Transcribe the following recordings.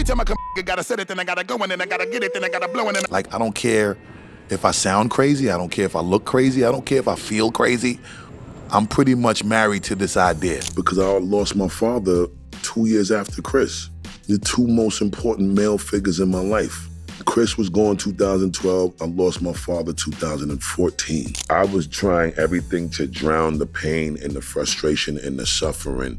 time I come, I gotta set it, then I gotta go, and then I gotta get it, then I gotta blow, and then Like, I don't care if I sound crazy, I don't care if I look crazy, I don't care if I feel crazy. I'm pretty much married to this idea. Because I lost my father 2 years after Chris. The two most important male figures in my life. Chris was gone 2012, I lost my father 2014. I was trying everything to drown the pain and the frustration and the suffering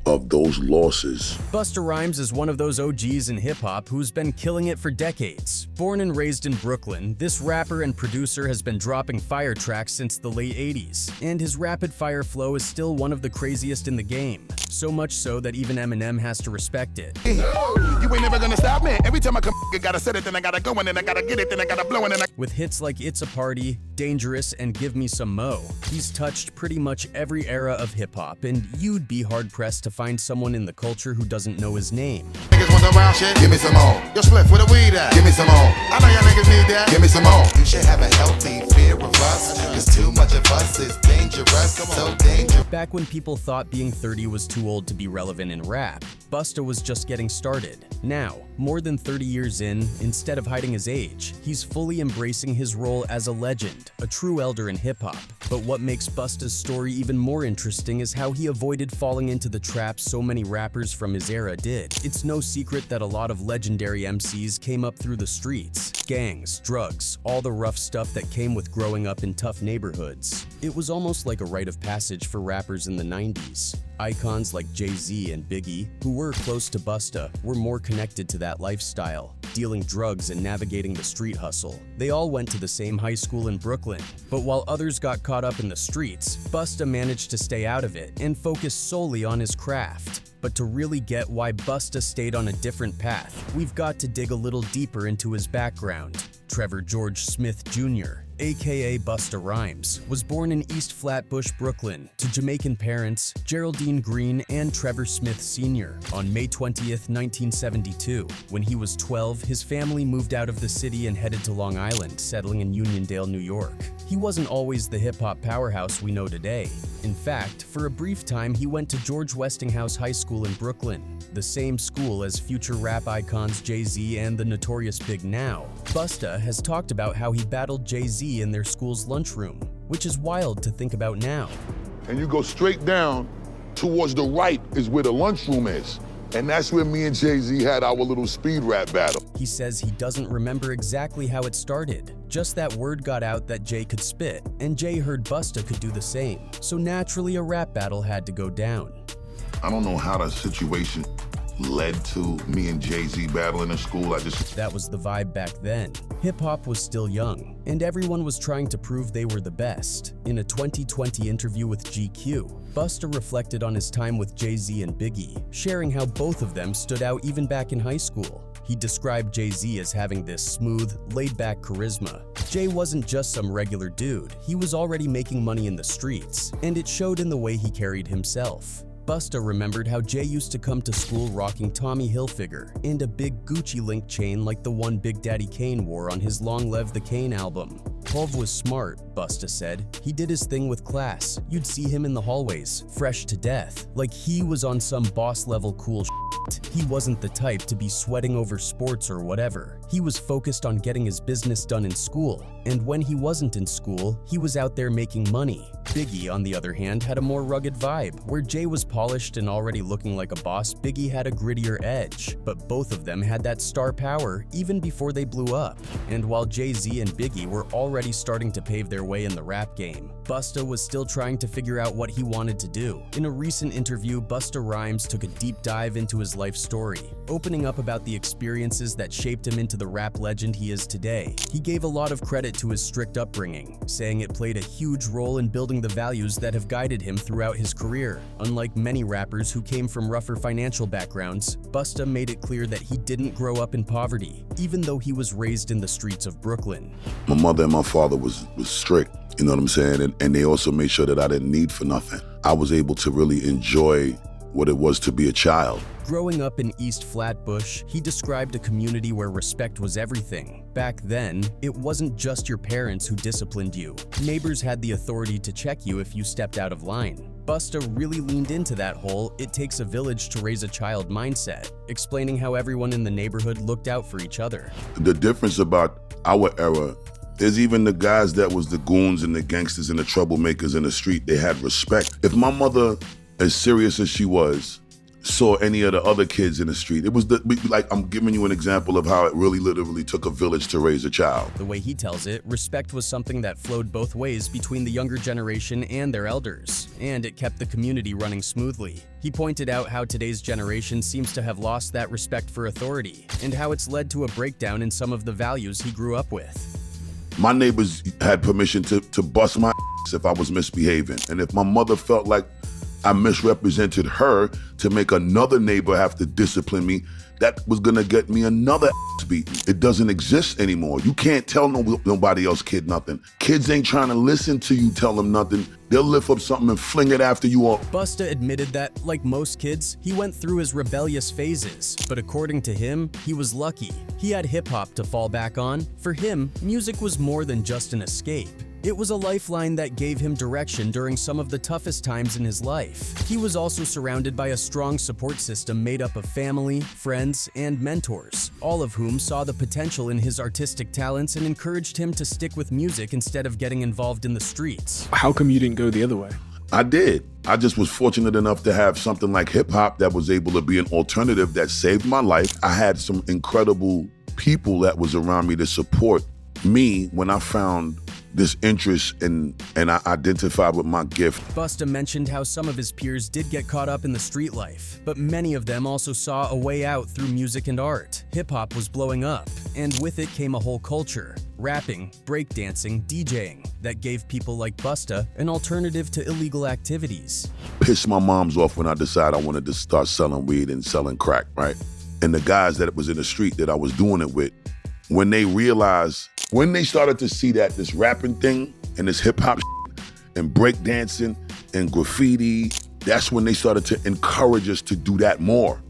of those losses. Busta Rhymes is one of those OGs in hip-hop who's been killing it for decades. Born and raised in Brooklyn, this rapper and producer has been dropping fire tracks since the late 80s, and his rapid-fire flow is still one of the craziest in the game. So much so that even Eminem has to respect it. you ain't never gonna stop me. Every time I come, I gotta set it, then I gotta go, and then I gotta get it, then I gotta blow, and then I... With hits like It's a Party, Dangerous, and Give Me Some Mo, he's touched pretty much every era of hip-hop, and you'd be hard-pressed to find someone in the culture who doesn't know his name. Niggas want some wild shit? Give me some more. Yo, Spliff, where the weed at? Give me some more. I know y'all niggas need that. Give me some more. You should have a healthy fear of us, cause too much of us is dangerous, so dangerous. Back when people thought being 30 was too old to be relevant in rap, Busta was just getting started. Now, more than 30 years in, instead of hiding his age, he's fully embracing his role as a legend, a true elder in hip-hop. But what makes Busta's story even more interesting is how he avoided falling into the traps so many rappers from his era did. It's no secret that a lot of legendary MCs came up through the streets. Gangs, drugs, all the rough stuff that came with growing up in tough neighborhoods. It was almost like a rite of passage for rappers in the 90s. Icons like Jay-Z and Biggie, who were close to Busta, were more connected to that lifestyle, dealing drugs and navigating the street hustle. They all went to the same high school in Brooklyn, but while others got caught up in the streets, Busta managed to stay out of it and focus solely on his craft. But to really get why Busta stayed on a different path, we've got to dig a little deeper into his background. Trevor George Smith Jr., aka Busta Rhymes, was born in East Flatbush, Brooklyn, to Jamaican parents Geraldine Green and Trevor Smith Sr. On May 20th, 1972, when he was 12, his family moved out of the city and headed to Long Island, settling in Uniondale, New York. He wasn't always the hip-hop powerhouse we know today. In fact, for a brief time, he went to George Westinghouse High School in Brooklyn, the same school as future rap icons Jay-Z and the Notorious Big Now. Busta has talked about how he battled Jay-Z in their school's lunchroom, which is wild to think about now. And you go straight down towards the right is where the lunchroom is. And that's where me and Jay-Z had our little speed rap battle. He says he doesn't remember exactly how it started, just that word got out that Jay could spit, and Jay heard Busta could do the same. So naturally a rap battle had to go down. I don't know how the situation led to me and Jay-Z battling in school. That was the vibe back then. Hip-hop was still young, and everyone was trying to prove they were the best. In a 2020 interview with GQ, Busta reflected on his time with Jay-Z and Biggie, sharing how both of them stood out even back in high school. He described Jay-Z as having this smooth, laid-back charisma. Jay wasn't just some regular dude, he was already making money in the streets, and it showed in the way he carried himself. Busta remembered how Jay used to come to school rocking Tommy Hilfiger and a big Gucci link chain like the one Big Daddy Kane wore on his Long Live the Kane album. Pov was smart, Busta said. He did his thing with class. You'd see him in the hallways, fresh to death, like he was on some boss-level cool shit. He wasn't the type to be sweating over sports or whatever. He was focused on getting his business done in school, and when he wasn't in school, he was out there making money. Biggie, on the other hand, had a more rugged vibe. Where Jay was polished and already looking like a boss, Biggie had a grittier edge. But both of them had that star power even before they blew up. And while Jay-Z and Biggie were already starting to pave their way in the rap game, Busta was still trying to figure out what he wanted to do. In a recent interview, Busta Rhymes took a deep dive into his life story, opening up about the experiences that shaped him into the rap legend he is today. He gave a lot of credit to his strict upbringing, saying it played a huge role in building the values that have guided him throughout his career. Unlike many rappers who came from rougher financial backgrounds, Busta made it clear that he didn't grow up in poverty, even though he was raised in the streets of Brooklyn. My mother and my father was strict, you know what I'm saying? And they also made sure that I didn't need for nothing. I was able to really enjoy what it was to be a child. Growing up in East Flatbush, he described a community where respect was everything. Back then, it wasn't just your parents who disciplined you. Neighbors had the authority to check you if you stepped out of line. Busta really leaned into that whole "it takes a village to raise a child" mindset, explaining how everyone in the neighborhood looked out for each other. The difference about our era is even the guys that was the goons and the gangsters and the troublemakers in the street, they had respect. If my mother, as serious as she was, saw any of the other kids in the street, it was like, I'm giving you an example of how it really literally took a village to raise a child. The way he tells it, respect was something that flowed both ways between the younger generation and their elders, and it kept the community running smoothly. He pointed out how today's generation seems to have lost that respect for authority, and how it's led to a breakdown in some of the values he grew up with. My neighbors had permission to bust my ass if I was misbehaving, and if my mother felt like I misrepresented her to make another neighbor have to discipline me, that was gonna get me another ass beating. It doesn't exist anymore. You can't tell nobody else kid nothing. Kids ain't trying to listen to you tell them nothing. They'll lift up something and fling it after you all. Busta admitted that, like most kids, he went through his rebellious phases, but according to him, he was lucky. He had hip-hop to fall back on. For him, music was more than just an escape. It was a lifeline that gave him direction during some of the toughest times in his life. He was also surrounded by a strong support system made up of family, friends, and mentors, all of whom saw the potential in his artistic talents and encouraged him to stick with music instead of getting involved in the streets. How come you didn't go the other way? I did. I just was fortunate enough to have something like hip hop that was able to be an alternative that saved my life. I had some incredible people that was around me to support me when I found this interest and I identified with my gift. Busta mentioned how some of his peers did get caught up in the street life, but many of them also saw a way out through music and art. Hip-hop was blowing up, and with it came a whole culture. Rapping, breakdancing, DJing, that gave people like Busta an alternative to illegal activities. Pissed my moms off when I decided I wanted to start selling weed and selling crack, right? And the guys that was in the street that I was doing it with, when they started to see that this rapping thing and this hip hop and breakdancing and graffiti, that's when they started to encourage us to do that more.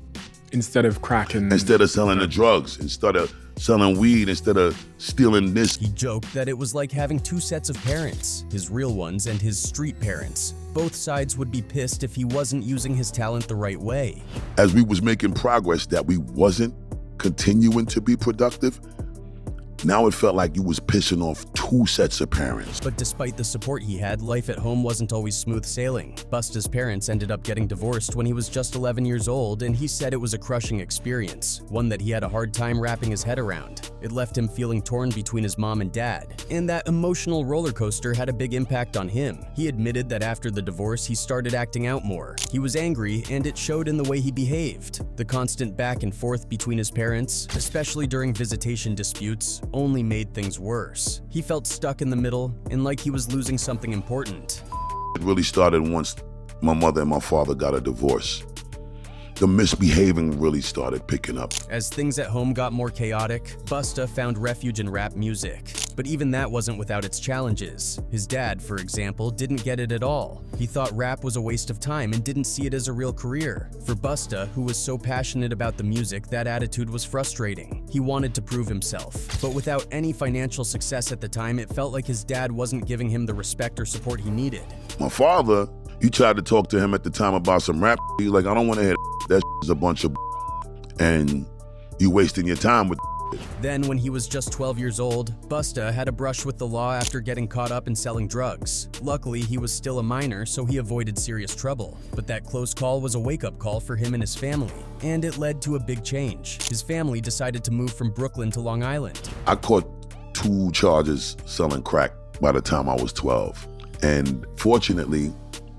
Instead of cracking. Instead of selling the drugs, instead of selling weed, instead of stealing this. He joked that it was like having two sets of parents, his real ones and his street parents. Both sides would be pissed if he wasn't using his talent the right way. As we was making progress that we wasn't continuing to be productive, now it felt like you was pissing off two sets of parents. But despite the support he had, life at home wasn't always smooth sailing. Busta's parents ended up getting divorced when he was just 11 years old, and he said it was a crushing experience, one that he had a hard time wrapping his head around. It left him feeling torn between his mom and dad, and that emotional roller coaster had a big impact on him. He admitted that after the divorce, he started acting out more. He was angry, and it showed in the way he behaved. The constant back and forth between his parents, especially during visitation disputes, only made things worse. He felt stuck in the middle and like he was losing something important. It really started once my mother and my father got a divorce. The misbehaving really started picking up. As things at home got more chaotic, Busta found refuge in rap music. But even that wasn't without its challenges. His dad, for example, didn't get it at all. He thought rap was a waste of time and didn't see it as a real career. For Busta, who was so passionate about the music, that attitude was frustrating. He wanted to prove himself. But without any financial success at the time, it felt like his dad wasn't giving him the respect or support he needed. My father, you tried to talk to him at the time about some rap. He's like, I don't want to hear that is a bunch of and you wasting your time with. Then, when he was just 12 years old, Busta had a brush with the law after getting caught up in selling drugs. Luckily, he was still a minor, so he avoided serious trouble. But that close call was a wake-up call for him and his family, and it led to a big change. His family decided to move from Brooklyn to Long Island. I caught 2 charges selling crack by the time I was 12. And fortunately,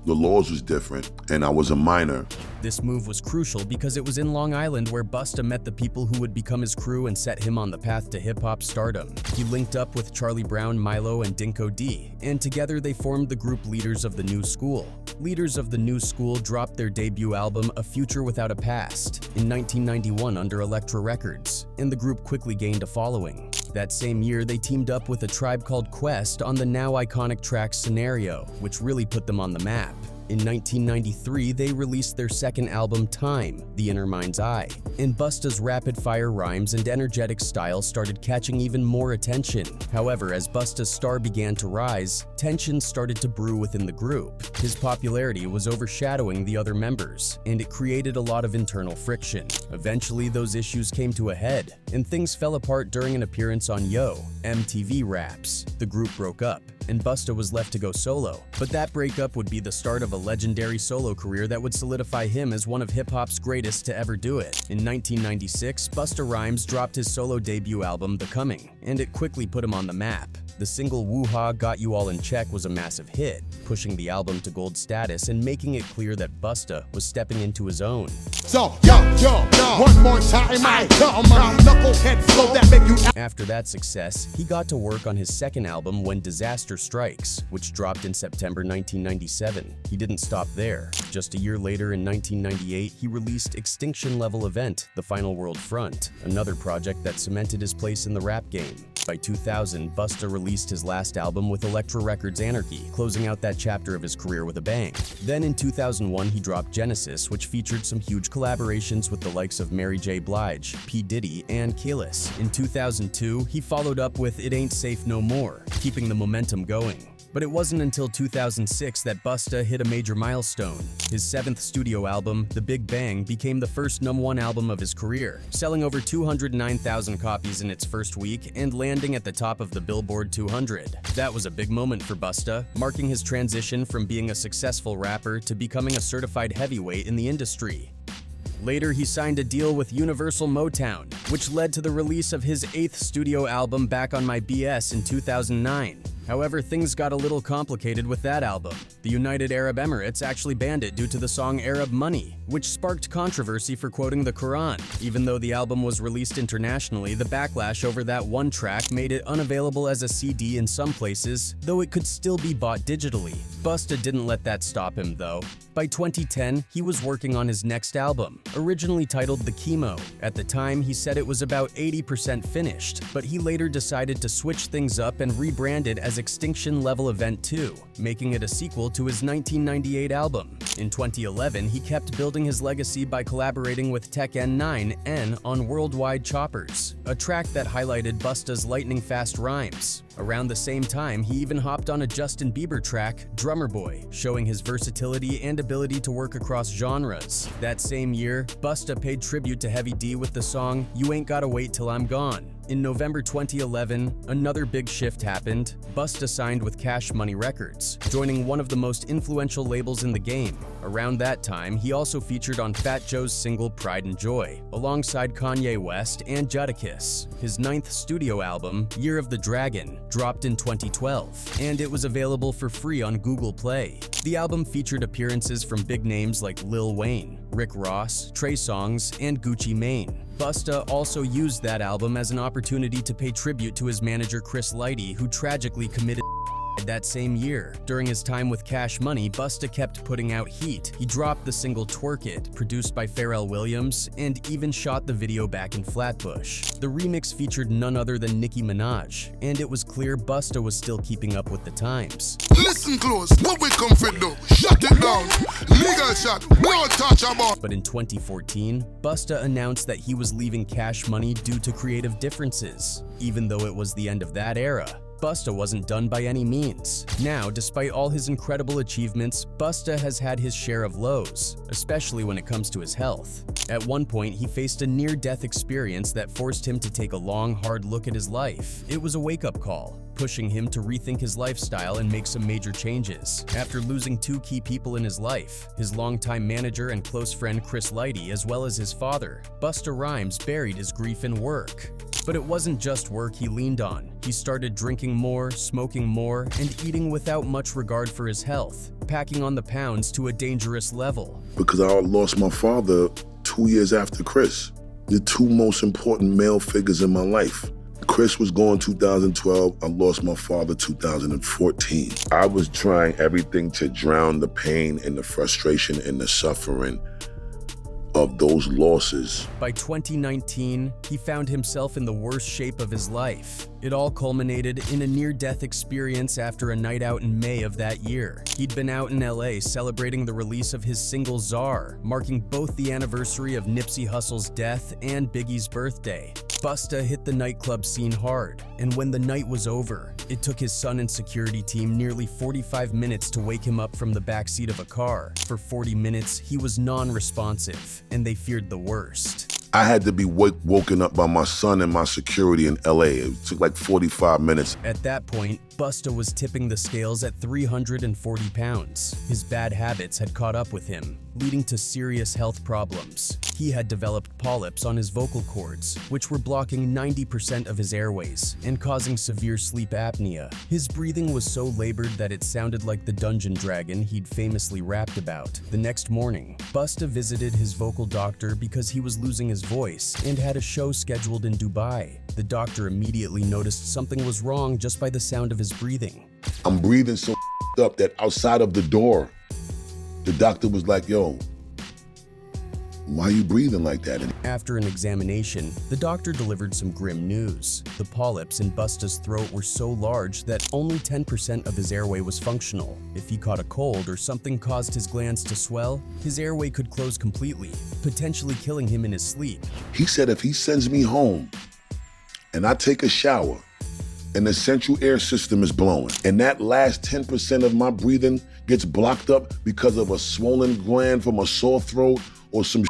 the laws was different, and I was a minor. This move was crucial because it was in Long Island where Busta met the people who would become his crew and set him on the path to hip-hop stardom. He linked up with Charlie Brown, Milo, and Dinko D, and together they formed the group Leaders of the New School. Leaders of the New School dropped their debut album, A Future Without a Past, in 1991 under Elektra Records, and the group quickly gained a following. That same year, they teamed up with A Tribe Called Quest on the now iconic track Scenario, which really put them on the map. In 1993, they released their second album, Time, The Inner Mind's Eye, and Busta's rapid-fire rhymes and energetic style started catching even more attention. However, as Busta's star began to rise, tensions started to brew within the group. His popularity was overshadowing the other members, and it created a lot of internal friction. Eventually, those issues came to a head, and things fell apart during an appearance on Yo! MTV Raps. The group broke up, and Busta was left to go solo. But that breakup would be the start of a legendary solo career that would solidify him as one of hip-hop's greatest to ever do it. In 1996, Busta Rhymes dropped his solo debut album, The Coming, and it quickly put him on the map. The single Woo-Ha Got You All in Check was a massive hit, pushing the album to gold status and making it clear that Busta was stepping into his own. So, one more time, I come on, knucklehead flow that make you. After that success, he got to work on his second album, When Disaster Strikes, which dropped in September 1997. He didn't stop there. Just a year later, in 1998, he released Extinction Level Event, The Final World Front, another project that cemented his place in the rap game. By 2000, Busta released his last album with Elektra Records' Anarchy, closing out that chapter of his career with a bang. Then in 2001, he dropped Genesis, which featured some huge collaborations with the likes of Mary J. Blige, P. Diddy, and Kelis. In 2002, he followed up with It Ain't Safe No More, keeping the momentum going. But it wasn't until 2006 that Busta hit a major milestone. His seventh studio album, The Big Bang, became the first #1 album of his career, selling over 209,000 copies in its first week and landing at the top of the Billboard 200. That was a big moment for Busta, marking his transition from being a successful rapper to becoming a certified heavyweight in the industry. Later, he signed a deal with Universal Motown, which led to the release of his 8th studio album, Back on My BS, in 2009. However, things got a little complicated with that album. The United Arab Emirates actually banned it due to the song Arab Money, which sparked controversy for quoting the Quran. Even though the album was released internationally, the backlash over that one track made it unavailable as a CD in some places, though it could still be bought digitally. Busta didn't let that stop him, though. By 2010, he was working on his next album, originally titled The Chemo. At the time, he said it was about 80% finished, but he later decided to switch things up and rebrand it as Extinction Level Event 2, making it a sequel to his 1998 album. In 2011, he kept building his legacy by collaborating with Tech N9N on Worldwide Choppers, a track that highlighted Busta's lightning-fast rhymes. Around the same time, he even hopped on a Justin Bieber track, Drummer Boy, showing his versatility and ability to work across genres. That same year, Busta paid tribute to Heavy D with the song You Ain't Gotta Wait Till I'm Gone. In November 2011, another big shift happened. Busta signed with Cash Money Records, joining one of the most influential labels in the game. Around that time, he also featured on Fat Joe's single Pride and Joy, alongside Kanye West and Jadakiss. His 9th studio album, Year of the Dragon, dropped in 2012, and it was available for free on Google Play. The album featured appearances from big names like Lil Wayne, Rick Ross, Trey Songz, and Gucci Mane. Busta also used that album as an opportunity to pay tribute to his manager Chris Lighty, who tragically committed that same year. During his time with Cash Money, Busta kept putting out heat. He dropped the single Twerk It, produced by Pharrell Williams, and even shot the video back in Flatbush. The remix featured none other than Nicki Minaj, and it was clear Busta was still keeping up with the times. Listen close, what we come for do? Shut it down. Legal shot, no touch about. But in 2014, Busta announced that he was leaving Cash Money due to creative differences. Even though it was the end of that era, Busta wasn't done by any means. Now, despite all his incredible achievements, Busta has had his share of lows, especially when it comes to his health. At one point, he faced a near-death experience that forced him to take a long, hard look at his life. It was a wake-up call, pushing him to rethink his lifestyle and make some major changes. After losing 2 key people in his life, his longtime manager and close friend Chris Lighty, as well as his father, Busta Rhymes buried his grief in work. But it wasn't just work he leaned on. He started drinking more, smoking more, and eating without much regard for his health, packing on the pounds to a dangerous level. Because I lost my father 2 years after Chris. The 2 most important male figures in my life. Chris was gone 2012, I lost my father 2014. I was trying everything to drown the pain and the frustration and the suffering of those losses. By 2019, he found himself in the worst shape of his life. It all culminated in a near-death experience after a night out in May of that year. He'd been out in LA celebrating the release of his single Czar, marking both the anniversary of Nipsey Hussle's death and Biggie's birthday. Busta hit the nightclub scene hard, and when the night was over, it took his son and security team nearly 45 minutes to wake him up from the backseat of a car. For 40 minutes, he was non-responsive, and they feared the worst. I had to be woken up by my son and my security in LA. It took like 45 minutes. At that point, Busta was tipping the scales at 340 pounds. His bad habits had caught up with him, leading to serious health problems. He had developed polyps on his vocal cords, which were blocking 90% of his airways and causing severe sleep apnea. His breathing was so labored that it sounded like the dungeon dragon he'd famously rapped about. The next morning, Busta visited his vocal doctor because he was losing his voice and had a show scheduled in Dubai. The doctor immediately noticed something was wrong just by the sound of his breathing. I'm breathing so up that outside of the door, the doctor was like, yo, why are you breathing like that? After an examination, the doctor delivered some grim news. The polyps in Busta's throat were so large that only 10% of his airway was functional. If he caught a cold or something caused his glands to swell, his airway could close completely, potentially killing him in his sleep. He said if he sends me home and I take a shower and the central air system is blowing and that last 10% of my breathing gets blocked up because of a swollen gland from a sore throat or some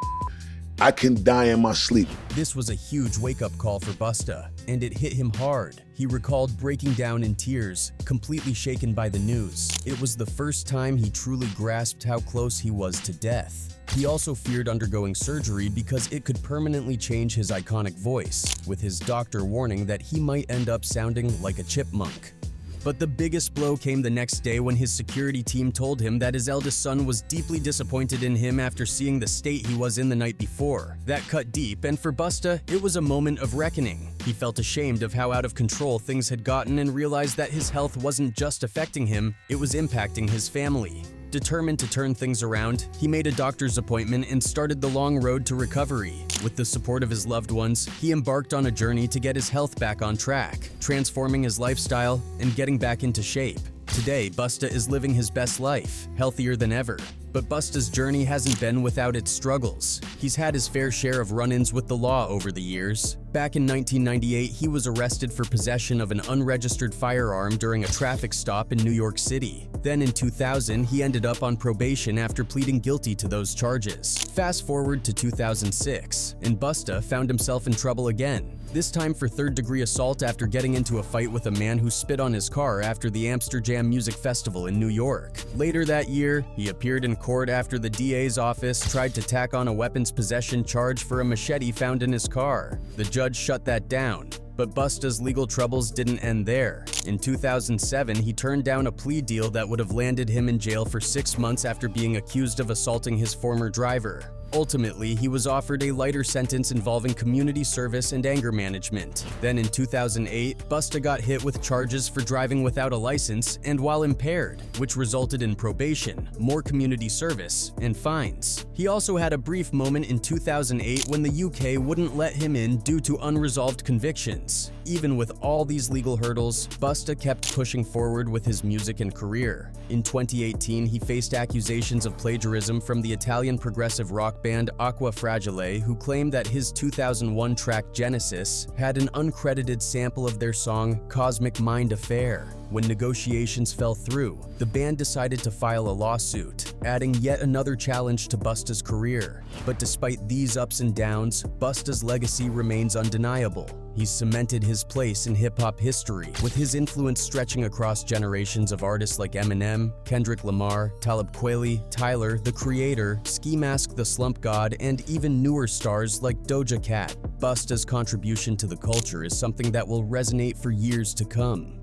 I can die in my sleep. This was a huge wake-up call for Busta, and it hit him hard. He recalled breaking down in tears, completely shaken by the news. It was the first time he truly grasped how close he was to death. He also feared undergoing surgery because it could permanently change his iconic voice, with his doctor warning that he might end up sounding like a chipmunk. But the biggest blow came the next day when his security team told him that his eldest son was deeply disappointed in him after seeing the state he was in the night before. That cut deep, and for Busta, it was a moment of reckoning. He felt ashamed of how out of control things had gotten and realized that his health wasn't just affecting him, it was impacting his family. Determined to turn things around, he made a doctor's appointment and started the long road to recovery. With the support of his loved ones, he embarked on a journey to get his health back on track, transforming his lifestyle and getting back into shape. Today, Busta is living his best life, healthier than ever. But Busta's journey hasn't been without its struggles. He's had his fair share of run-ins with the law over the years. Back in 1998, he was arrested for possession of an unregistered firearm during a traffic stop in New York City. Then in 2000, he ended up on probation after pleading guilty to those charges. Fast forward to 2006, and Busta found himself in trouble again. This time for third-degree assault after getting into a fight with a man who spit on his car after the Amsterdam Music Festival in New York. Later that year, he appeared in court after the DA's office tried to tack on a weapons possession charge for a machete found in his car. The judge shut that down. But Busta's legal troubles didn't end there. In 2007, he turned down a plea deal that would have landed him in jail for 6 months after being accused of assaulting his former driver. Ultimately, he was offered a lighter sentence involving community service and anger management. Then in 2008, Busta got hit with charges for driving without a license and while impaired, which resulted in probation, more community service, and fines. He also had a brief moment in 2008 when the UK wouldn't let him in due to unresolved convictions. Even with all these legal hurdles, Busta kept pushing forward with his music and career. In 2018, he faced accusations of plagiarism from the Italian progressive rock band Aqua Fragile, who claimed that his 2001 track Genesis had an uncredited sample of their song Cosmic Mind Affair. When negotiations fell through, the band decided to file a lawsuit, adding yet another challenge to Busta's career. But despite these ups and downs, Busta's legacy remains undeniable. He's cemented his place in hip-hop history, with his influence stretching across generations of artists like Eminem, Kendrick Lamar, Talib Kweli, Tyler, The Creator, Ski Mask the Slump God, and even newer stars like Doja Cat. Busta's contribution to the culture is something that will resonate for years to come.